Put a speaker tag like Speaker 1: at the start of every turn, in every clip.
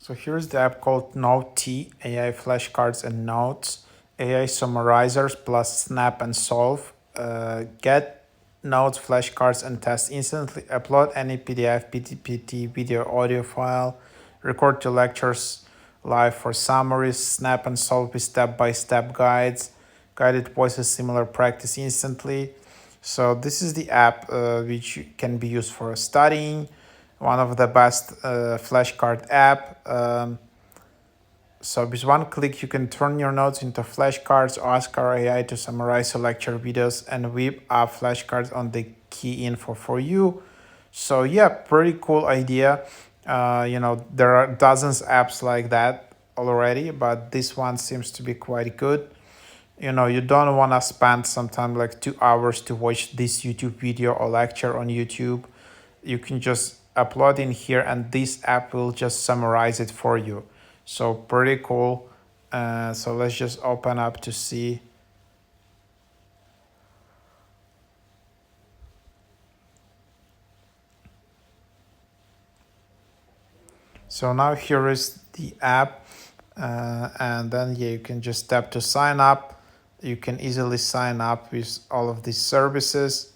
Speaker 1: So here's the app called Knowt, AI flashcards and notes, AI summarizers plus snap and solve. Get notes, flashcards, and test instantly. Upload any PDF, PPT, video, audio file. Record your lectures live for summaries. Snap and solve with step-by-step guides. Guided voices, similar practice instantly. So this is the app which can be used for studying. One of the best flashcard app. So with one click, you can turn your notes into flashcards, ask our AI to summarize your lecture videos, and whip up flashcards on the key info for you. So yeah, pretty cool idea. There are dozens apps like that already, but this one seems to be quite good. You don't want to spend sometime like 2 hours to watch this YouTube video or lecture on YouTube. You can just upload in here and this app will just summarize it for you. So pretty cool. So let's just open up to see. So now here is the app, and then yeah, you can just tap to sign up. You can easily sign up with all of these services.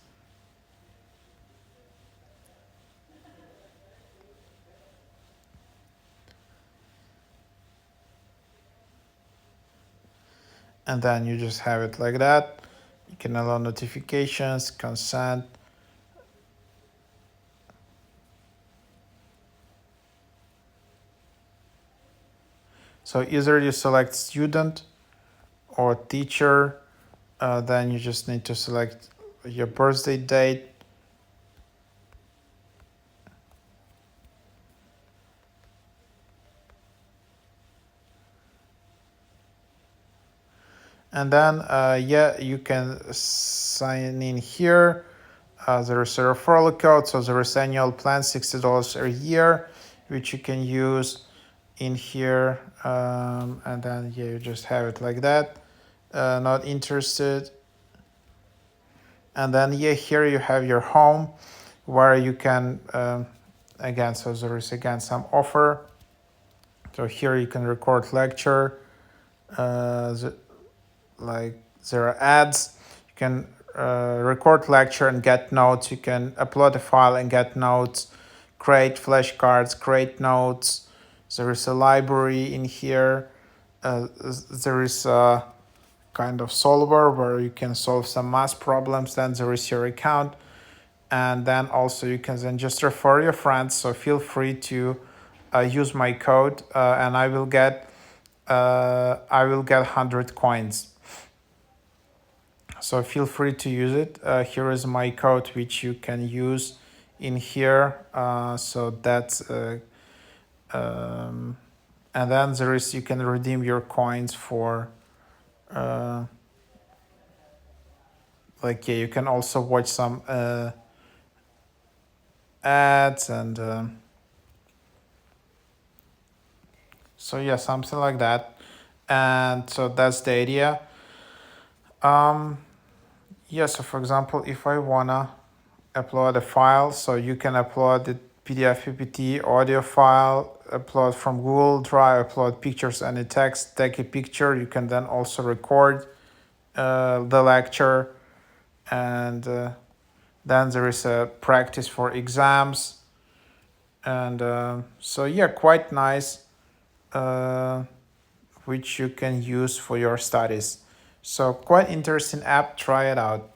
Speaker 1: And then you just have it like that. You can allow notifications, consent. So either you select student or teacher, then you just need to select your birthday date. And then, yeah, you can sign in here. There is a referral code. So there is annual plan, $60 a year, which you can use in here. And then, yeah, you just have it like that. Not interested. And then, yeah, here you have your home where you can, again, so there is again some offer. So here you can record lecture. Like there are ads. You can record lecture and get notes. You can upload a file and get notes, create flashcards, create notes. There is a library in here. There is a kind of solver where you can solve some math problems. Then there is your account, and then also you can then just refer your friends. So feel free to use my code, and I will get 100 coins. So feel free to use it. Here is my code which you can use in here. So that's and then there is, you can redeem your coins for like, yeah, you can also watch some ads and so yeah, something like that. And so that's the idea. Yeah, so for example, if I wanna upload a file, so you can upload the PDF, PPT, audio file, upload from Google Drive, upload pictures, any text, take a picture. You can then also record the lecture, and then there is a practice for exams. And so yeah, quite nice, which you can use for your studies. So quite interesting app, try it out.